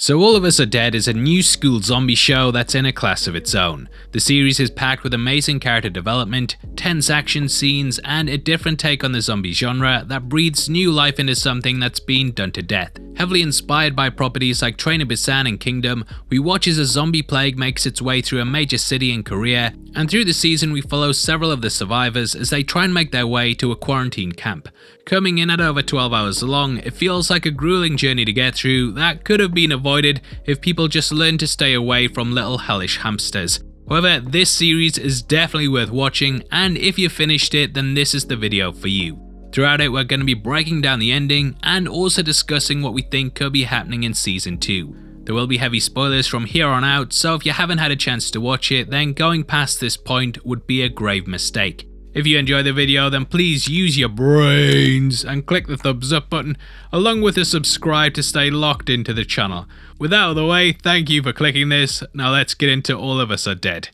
So All of Us Are Dead is a new school zombie show that's in a class of its own. The series is packed with amazing character development, tense action scenes, and a different take on the zombie genre that breathes new life into something that's been done to death. Heavily inspired by properties like Train to Busan and Kingdom, we watch as a zombie plague makes its way through a major city in Korea, and through the season we follow several of the survivors as they try and make their way to a quarantine camp. Coming in at over 12 hours long, it feels like a grueling journey to get through that could have been avoided if people just learned to stay away from little hellish hamsters. However, this series is definitely worth watching, and if you finished it, then this is the video for you. Throughout it, we're going to be breaking down the ending and also discussing what we think could be happening in Season 2. There will be heavy spoilers from here on out, so if you haven't had a chance to watch it, then going past this point would be a grave mistake. If you enjoyed the video, then please use your brains and click the thumbs up button, along with the subscribe to stay locked into the channel. With that out of the way, thank you for clicking this. Now let's get into All of Us Are Dead.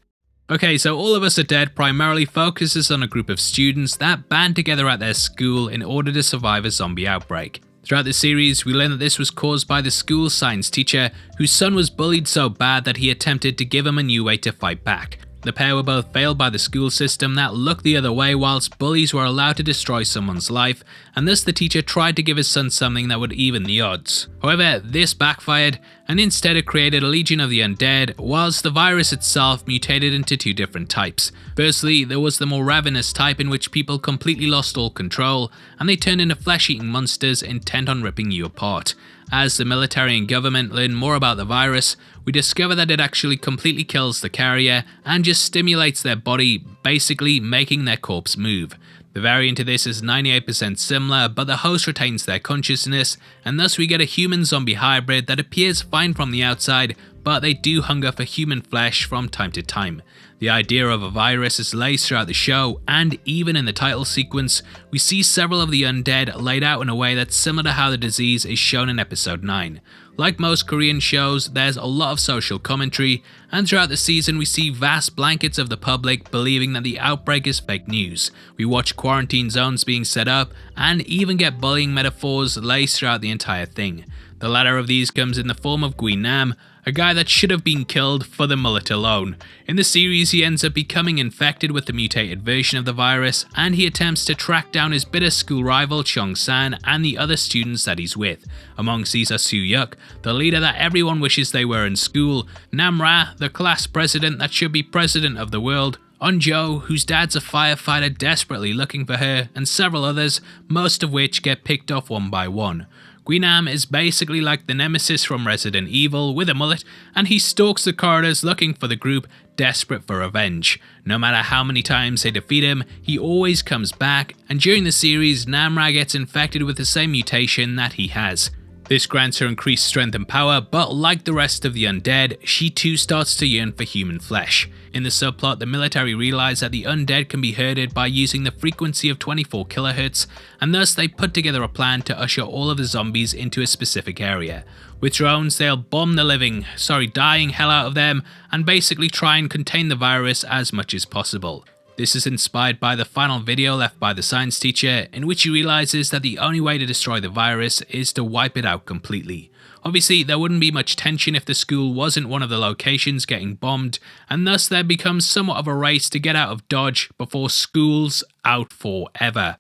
Okay, so All of Us Are Dead primarily focuses on a group of students that band together at their school in order to survive a zombie outbreak. Throughout the series, we learn that this was caused by the school's science teacher, whose son was bullied so bad that he attempted to give him a new way to fight back. The pair were both failed by the school system that looked the other way whilst bullies were allowed to destroy someone's life, and thus the teacher tried to give his son something that would even the odds. However, this backfired, and instead it created a legion of the undead, whilst the virus itself mutated into two different types. Firstly, there was the more ravenous type in which people completely lost all control, and they turned into flesh-eating monsters intent on ripping you apart. As the military and government learn more about the virus, we discover that it actually completely kills the carrier and just stimulates their body, basically making their corpse move. The variant to this is 98% similar, but the host retains their consciousness, and thus we get a human-zombie hybrid that appears fine from the outside, but they do hunger for human flesh from time to time. The idea of a virus is laced throughout the show, and even in the title sequence, we see several of the undead laid out in a way that's similar to how the disease is shown in episode 9. Like most Korean shows, there's a lot of social commentary, and throughout the season we see vast blankets of the public believing that the outbreak is fake news. We watch quarantine zones being set up, and even get bullying metaphors laced throughout the entire thing. The latter of these comes in the form of Wujin, a guy that should have been killed for the mullet alone. In the series, he ends up becoming infected with the mutated version of the virus, and he attempts to track down his bitter school rival Chung-san and the other students that he's with. Amongst these are Soo-yuk, the leader that everyone wishes they were in school, Namra, the class president that should be president of the world, Unjo, whose dad's a firefighter desperately looking for her, and several others, most of which get picked off one by one. Guinam is basically like the nemesis from Resident Evil with a mullet, and he stalks the corridors looking for the group, desperate for revenge. No matter how many times they defeat him, he always comes back, and during the series, Namra gets infected with the same mutation that he has. This grants her increased strength and power, but like the rest of the undead, she too starts to yearn for human flesh. In the subplot, the military realize that the undead can be herded by using the frequency of 24 kHz, and thus they put together a plan to usher all of the zombies into a specific area. With drones, they'll bomb the dying hell out of them, and basically try and contain the virus as much as possible. This is inspired by the final video left by the science teacher, in which he realizes that the only way to destroy the virus is to wipe it out completely. Obviously, there wouldn't be much tension if the school wasn't one of the locations getting bombed, and thus there becomes somewhat of a race to get out of Dodge before school's out forever.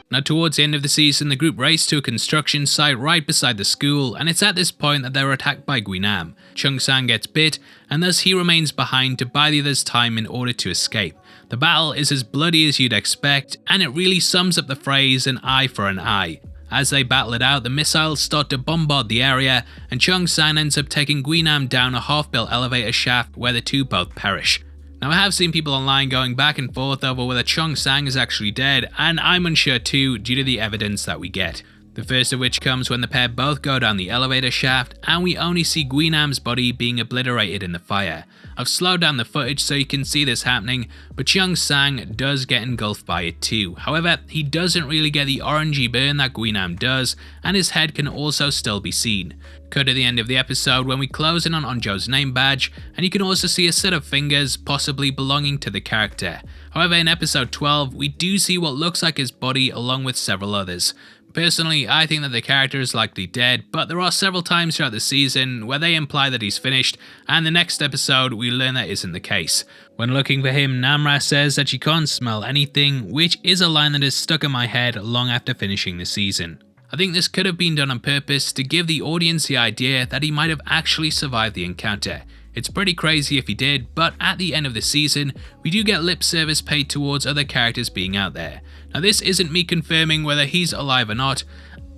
Now towards the end of the season, the group race to a construction site right beside the school, and it's at this point that they're attacked by Guinam. Chung-san gets bit, and thus he remains behind to buy the others time in order to escape. The battle is as bloody as you'd expect, and it really sums up the phrase an eye for an eye. As they battle it out, the missiles start to bombard the area, and Chung-san ends up taking Guinam down a half-built elevator shaft where the two both perish. Now I have seen people online going back and forth over whether Chung-sang is actually dead, and I'm unsure too due to the evidence that we get. The first of which comes when the pair both go down the elevator shaft and we only see Guinam's body being obliterated in the fire. I've slowed down the footage so you can see this happening, but Young Sang does get engulfed by it too. However, he doesn't really get the orangey burn that Guinam does, and his head can also still be seen. Cut to the end of the episode when we close in on Onjo's name badge, and you can also see a set of fingers possibly belonging to the character. However, in episode 12, we do see what looks like his body along with several others. Personally, I think that the character is likely dead, but there are several times throughout the season where they imply that he's finished, and the next episode we learn that isn't the case. When looking for him, Namra says that she can't smell anything, which is a line that is stuck in my head long after finishing the season. I think this could have been done on purpose to give the audience the idea that he might have actually survived the encounter. It's pretty crazy if he did, but at the end of the season, we do get lip service paid towards other characters being out there. Now this isn't me confirming whether he's alive or not,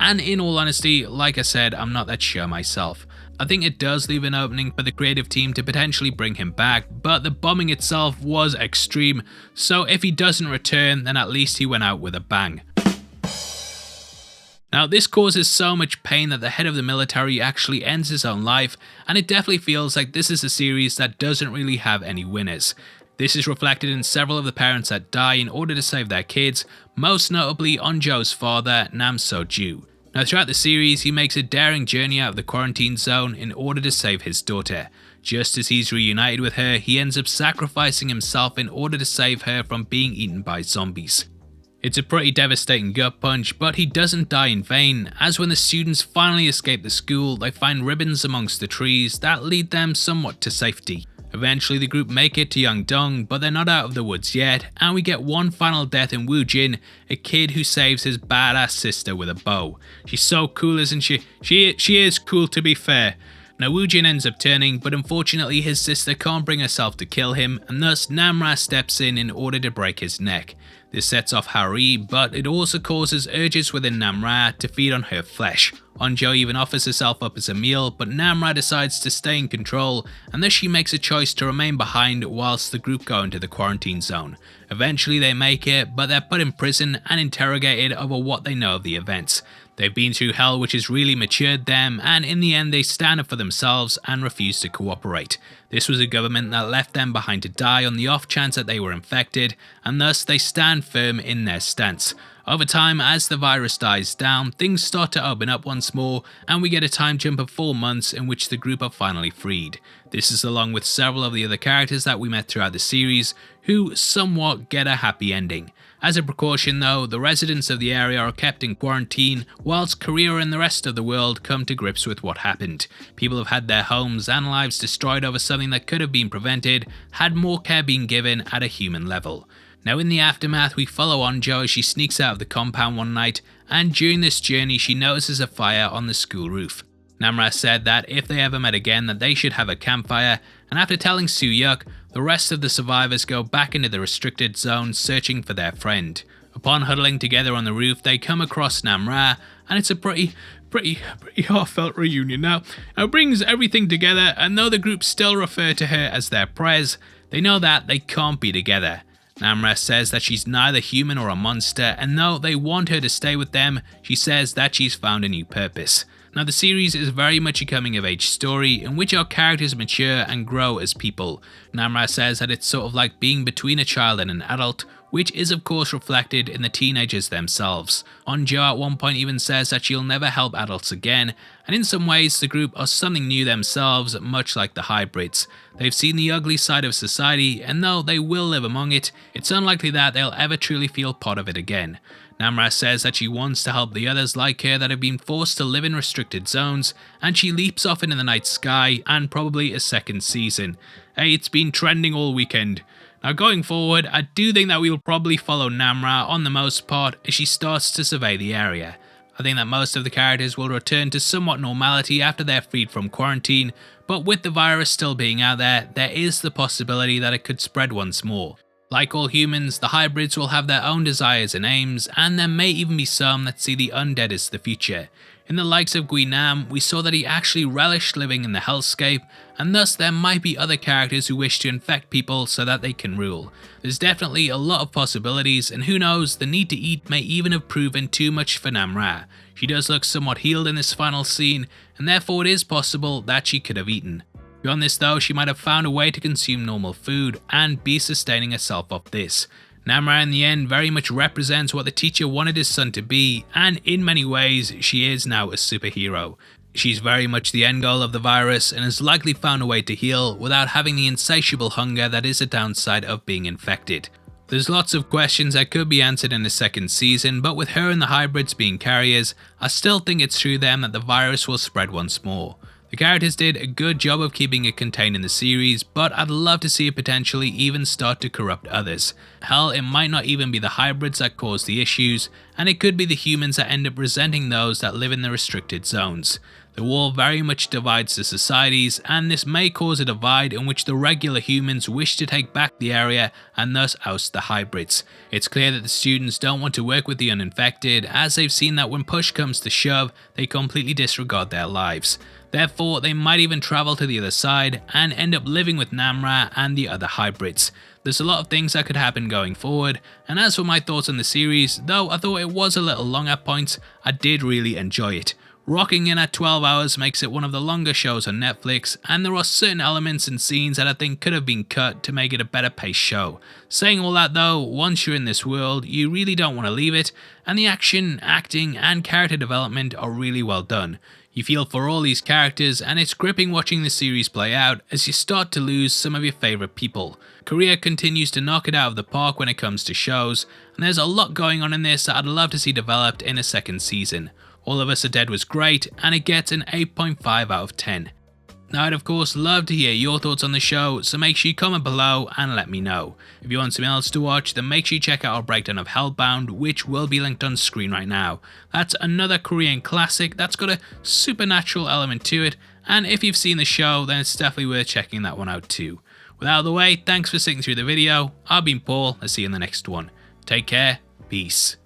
and in all honesty, like I said, I'm not that sure myself. I think it does leave an opening for the creative team to potentially bring him back, but the bombing itself was extreme, so if he doesn't return, then at least he went out with a bang. Now this causes so much pain that the head of the military actually ends his own life, and it definitely feels like this is a series that doesn't really have any winners. This is reflected in several of the parents that die in order to save their kids, most notably Onjo's father, Nam So-ju. Now throughout the series, he makes a daring journey out of the quarantine zone in order to save his daughter. Just as he's reunited with her, he ends up sacrificing himself in order to save her from being eaten by zombies. It's a pretty devastating gut punch, but he doesn't die in vain, as when the students finally escape the school, they find ribbons amongst the trees that lead them somewhat to safety. Eventually the group make it to Yangdong, but they're not out of the woods yet, and we get one final death in Wujin, a kid who saves his badass sister with a bow. She's so cool, isn't she? She is cool, to be fair. Now Wujin ends up turning, but unfortunately his sister can't bring herself to kill him, and thus Namra steps in order to break his neck. This sets off Hari, but it also causes urges within Namra to feed on her flesh. Onjo even offers herself up as a meal, but Namra decides to stay in control, and thus she makes a choice to remain behind whilst the group go into the quarantine zone. Eventually they make it, but they're put in prison and interrogated over what they know of the events. They've been through hell, which has really matured them, and in the end they stand up for themselves and refuse to cooperate. This was a government that left them behind to die on the off chance that they were infected, and thus they stand firm in their stance. Over time, as the virus dies down, things start to open up once more, and we get a time jump of 4 months in which the group are finally freed. This is along with several of the other characters that we met throughout the series, who somewhat get a happy ending. As a precaution though, the residents of the area are kept in quarantine, whilst Korea and the rest of the world come to grips with what happened. People have had their homes and lives destroyed over something that could have been prevented had more care been given at a human level. Now in the aftermath, we follow Onjo as she sneaks out of the compound one night, and during this journey she notices a fire on the school roof. Namra said that if they ever met again that they should have a campfire, and after telling Soo-yuk, the rest of the survivors go back into the restricted zone searching for their friend. Upon huddling together on the roof, they come across Namra, and it's a pretty heartfelt reunion. Now it brings everything together, and though the group still refer to her as their prez, they know that they can't be together. Namra says that she's neither human or a monster, and though they want her to stay with them, she says that she's found a new purpose. Now the series is very much a coming of age story in which our characters mature and grow as people. Namra says that it's sort of like being between a child and an adult, which is of course reflected in the teenagers themselves. Onjo at one point even says that she'll never help adults again, and in some ways the group are something new themselves, much like the hybrids. They've seen the ugly side of society, and though they will live among it, it's unlikely that they'll ever truly feel part of it again. Namra says that she wants to help the others like her that have been forced to live in restricted zones, and she leaps off into the night sky and probably a second season. Hey, it's been trending all weekend. Now going forward, I do think that we will probably follow Namra on the most part as she starts to survey the area. I think that most of the characters will return to somewhat normality after they're freed from quarantine, but with the virus still being out there, there is the possibility that it could spread once more. Like all humans, the hybrids will have their own desires and aims, and there may even be some that see the undead as the future. In the likes of Guinam, we saw that he actually relished living in the hellscape, and thus there might be other characters who wish to infect people so that they can rule. There's definitely a lot of possibilities, and who knows, the need to eat may even have proven too much for Namra. She does look somewhat healed in this final scene, and therefore it is possible that she could have eaten. Beyond this though, she might have found a way to consume normal food and be sustaining herself off this. Namra in the end very much represents what the teacher wanted his son to be, and in many ways she is now a superhero. She's very much the end goal of the virus and has likely found a way to heal without having the insatiable hunger that is a downside of being infected. There's lots of questions that could be answered in the second season, but with her and the hybrids being carriers, I still think it's through them that the virus will spread once more. The characters did a good job of keeping it contained in the series, but I'd love to see it potentially even start to corrupt others. Hell, it might not even be the hybrids that cause the issues, and it could be the humans that end up resenting those that live in the restricted zones. The war very much divides the societies, and this may cause a divide in which the regular humans wish to take back the area and thus oust the hybrids. It's clear that the students don't want to work with the uninfected, as they've seen that when push comes to shove, they completely disregard their lives. Therefore, they might even travel to the other side and end up living with Namra and the other hybrids. There's a lot of things that could happen going forward, and as for my thoughts on the series, though I thought it was a little long at points, I did really enjoy it. Rocking in at 12 hours makes it one of the longer shows on Netflix, and there are certain elements and scenes that I think could have been cut to make it a better paced show. Saying all that though, once you're in this world, you really don't want to leave it, and the action, acting, and character development are really well done. You feel for all these characters, and it's gripping watching the series play out as you start to lose some of your favourite people. Korea continues to knock it out of the park when it comes to shows, and there's a lot going on in this that I'd love to see developed in a second season. All of Us Are Dead was great, and it gets an 8.5 out of 10. Now I'd of course love to hear your thoughts on the show, so make sure you comment below and let me know. If you want something else to watch, then make sure you check out our breakdown of Hellbound, which will be linked on screen right now. That's another Korean classic that's got a supernatural element to it, and if you've seen the show, then it's definitely worth checking that one out too. With that out of the way, thanks for sitting through the video. I've been Paul, I'll see you in the next one. Take care, peace.